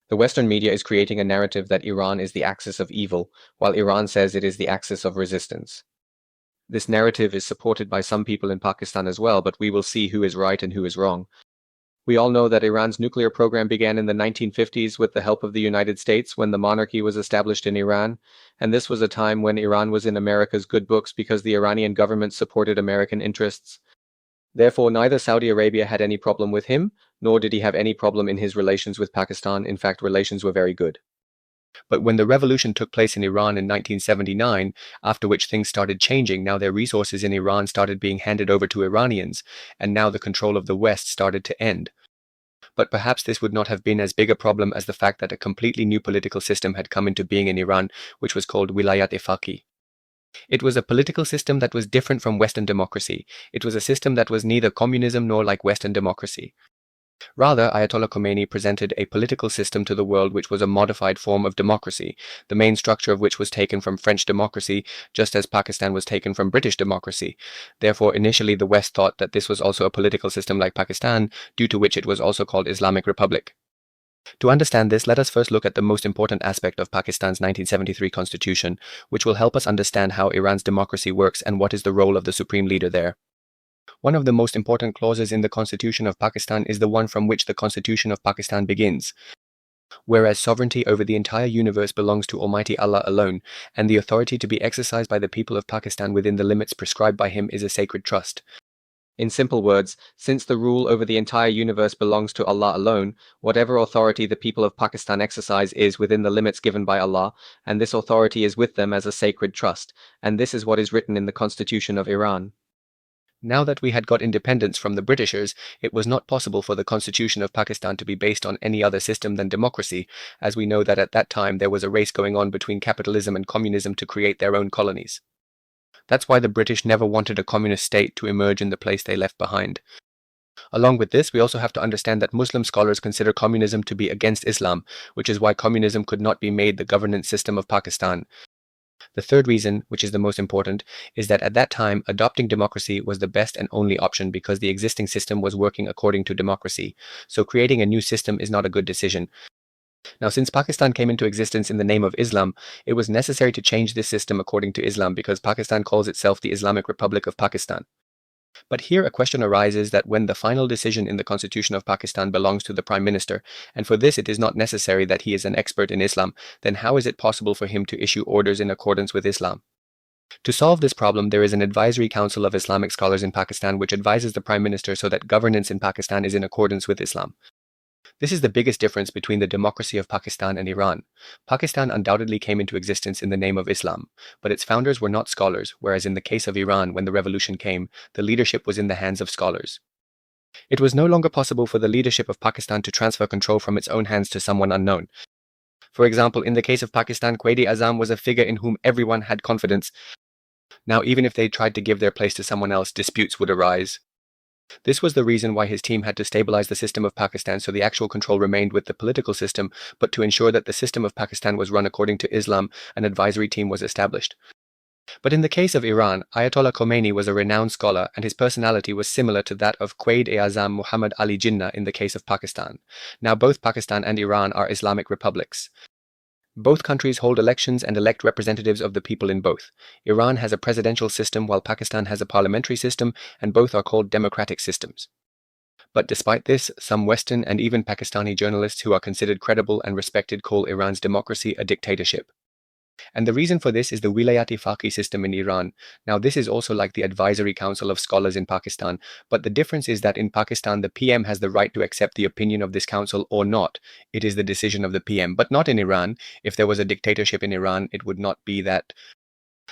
The Western media is creating a narrative that Iran is the axis of evil, while Iran says it is the axis of resistance. This narrative is supported by some people in Pakistan as well, but we will see who is right and who is wrong. We all know that Iran's nuclear program began in the 1950s with the help of the United States when the monarchy was established in Iran, and this was a time when Iran was in America's good books because the Iranian government supported American interests. Therefore, neither Saudi Arabia had any problem with him, nor did he have any problem in his relations with Pakistan. In fact, relations were very good. But when the revolution took place in Iran in 1979, after which things started changing, now their resources in Iran started being handed over to Iranians, and now the control of the West started to end. But perhaps this would not have been as big a problem as the fact that a completely new political system had come into being in Iran, which was called Wilayat-e-Faqih. It was a political system that was different from Western democracy. It was a system that was neither communism nor like Western democracy. Rather, Ayatollah Khomeini presented a political system to the world which was a modified form of democracy, the main structure of which was taken from French democracy, just as Pakistan was taken from British democracy. Therefore, initially the West thought that this was also a political system like Pakistan, due to which it was also called Islamic Republic. To understand this, let us first look at the most important aspect of Pakistan's 1973 constitution, which will help us understand how Iran's democracy works and what is the role of the supreme leader there. One of the most important clauses in the Constitution of Pakistan is the one from which the Constitution of Pakistan begins. Whereas sovereignty over the entire universe belongs to Almighty Allah alone, and the authority to be exercised by the people of Pakistan within the limits prescribed by Him is a sacred trust. In simple words, since the rule over the entire universe belongs to Allah alone, whatever authority the people of Pakistan exercise is within the limits given by Allah, and this authority is with them as a sacred trust, and this is what is written in the Constitution of Iran. Now that we had got independence from the Britishers, it was not possible for the Constitution of Pakistan to be based on any other system than democracy, as we know that at that time there was a race going on between capitalism and communism to create their own colonies. That's why the British never wanted a communist state to emerge in the place they left behind. Along with this, we also have to understand that Muslim scholars consider communism to be against Islam, which is why communism could not be made the governance system of Pakistan. The third reason, which is the most important, is that at that time, adopting democracy was the best and only option because the existing system was working according to democracy, so creating a new system is not a good decision. Now, since Pakistan came into existence in the name of Islam, it was necessary to change this system according to Islam because Pakistan calls itself the Islamic Republic of Pakistan. But here a question arises that when the final decision in the Constitution of Pakistan belongs to the Prime Minister, and for this it is not necessary that he is an expert in Islam, then how is it possible for him to issue orders in accordance with Islam? To solve this problem, there is an advisory council of Islamic scholars in Pakistan which advises the Prime Minister so that governance in Pakistan is in accordance with Islam. This is the biggest difference between the democracy of Pakistan and Iran. Pakistan undoubtedly came into existence in the name of Islam, but its founders were not scholars, whereas in the case of Iran, when the revolution came, the leadership was in the hands of scholars. It was no longer possible for the leadership of Pakistan to transfer control from its own hands to someone unknown. For example, in the case of Pakistan, Quaid-e-Azam was a figure in whom everyone had confidence. Now, even if they tried to give their place to someone else, disputes would arise. This was the reason why his team had to stabilize the system of Pakistan so the actual control remained with the political system, but to ensure that the system of Pakistan was run according to Islam, an advisory team was established. But in the case of Iran, Ayatollah Khomeini was a renowned scholar and his personality was similar to that of Quaid-e-Azam Muhammad Ali Jinnah in the case of Pakistan. Now both Pakistan and Iran are Islamic republics. Both countries hold elections and elect representatives of the people in both. Iran has a presidential system while Pakistan has a parliamentary system, and both are called democratic systems. But despite this, some Western and even Pakistani journalists who are considered credible and respected call Iran's democracy a dictatorship. And the reason for this is the Wilayat-e-Faqih system in Iran. Now this is also like the advisory council of scholars in Pakistan, but the difference is that in Pakistan the PM has the right to accept the opinion of this council or not. It is the decision of the PM, but not in Iran. If there was a dictatorship in Iran, it would not be that.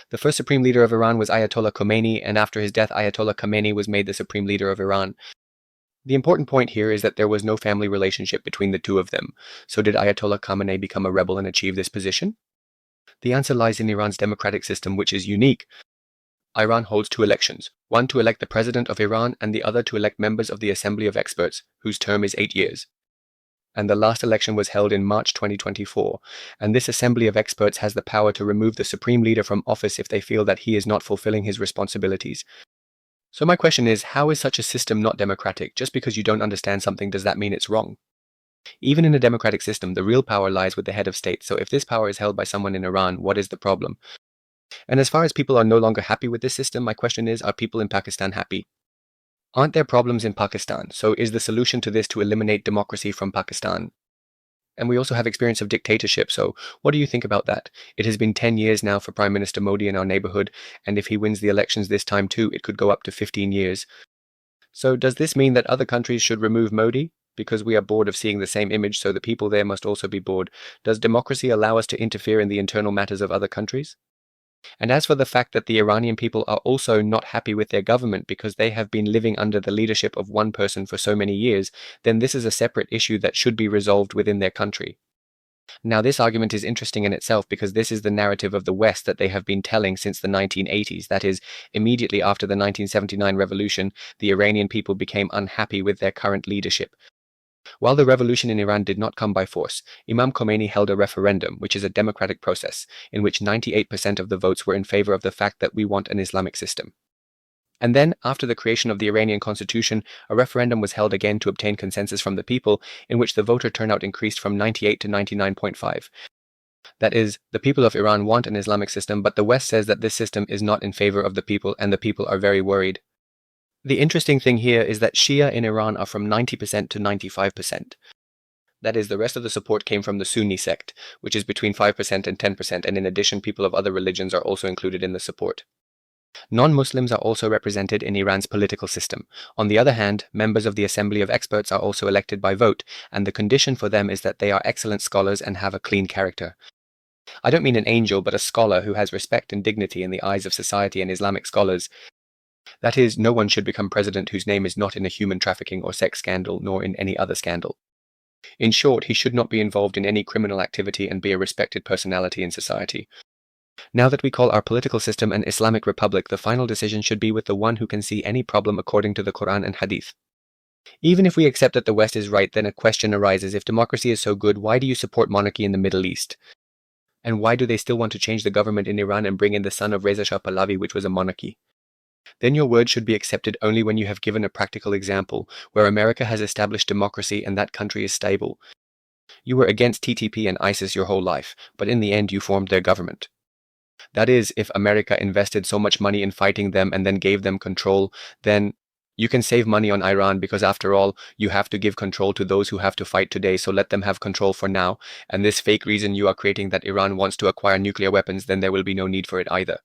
The first supreme leader of Iran was Ayatollah Khomeini, and after his death Ayatollah Khomeini was made the supreme leader of Iran. The important point here is that there was no family relationship between the two of them. So did Ayatollah Khamenei become a rebel and achieve this position? The answer lies in Iran's democratic system, which is unique. Iran holds two elections, one to elect the president of Iran and the other to elect members of the Assembly of Experts, whose term is 8 years. And the last election was held in March 2024, and this Assembly of Experts has the power to remove the supreme leader from office if they feel that he is not fulfilling his responsibilities. So my question is, how is such a system not democratic? Just because you don't understand something, does that mean it's wrong? Even in a democratic system, the real power lies with the head of state. So if this power is held by someone in Iran, what is the problem? And as far as people are no longer happy with this system, my question is, are people in Pakistan happy? Aren't there problems in Pakistan? So is the solution to this to eliminate democracy from Pakistan? And we also have experience of dictatorship. So what do you think about that? It has been 10 years now for Prime Minister Modi in our neighborhood. And if he wins the elections this time too, it could go up to 15 years. So does this mean that other countries should remove Modi? Because we are bored of seeing the same image, so the people there must also be bored. Does democracy allow us to interfere in the internal matters of other countries? And as for the fact that the Iranian people are also not happy with their government because they have been living under the leadership of one person for so many years, then this is a separate issue that should be resolved within their country. Now, this argument is interesting in itself because this is the narrative of the West that they have been telling since the 1980s. That is, immediately after the 1979 revolution, the Iranian people became unhappy with their current leadership. While the revolution in Iran did not come by force, Imam Khomeini held a referendum, which is a democratic process, in which 98% of the votes were in favor of the fact that we want an Islamic system. And then, after the creation of the Iranian constitution, a referendum was held again to obtain consensus from the people, in which the voter turnout increased from 98 to 99.5. That is, the people of Iran want an Islamic system, but the West says that this system is not in favor of the people, and the people are very worried. The interesting thing here is that Shia in Iran are from 90% to 95%. That is, the rest of the support came from the Sunni sect, which is between 5% and 10%, and in addition, people of other religions are also included in the support. Non-Muslims are also represented in Iran's political system. On the other hand, members of the Assembly of Experts are also elected by vote, and the condition for them is that they are excellent scholars and have a clean character. I don't mean an angel, but a scholar who has respect and dignity in the eyes of society and Islamic scholars. That is, no one should become president whose name is not in a human trafficking or sex scandal, nor in any other scandal. In short, he should not be involved in any criminal activity and be a respected personality in society. Now that we call our political system an Islamic Republic, the final decision should be with the one who can see any problem according to the Quran and Hadith. Even if we accept that the West is right, then a question arises: if democracy is so good, why do you support monarchy in the Middle East? And why do they still want to change the government in Iran and bring in the son of Reza Shah Pahlavi, which was a monarchy? Then your word should be accepted only when you have given a practical example where America has established democracy and that country is stable. You were against TTP and ISIS your whole life, but in the end you formed their government. That is, if America invested so much money in fighting them and then gave them control, then you can save money on Iran because after all, you have to give control to those who have to fight today, so let them have control for now. And this fake reason you are creating that Iran wants to acquire nuclear weapons, then there will be no need for it either.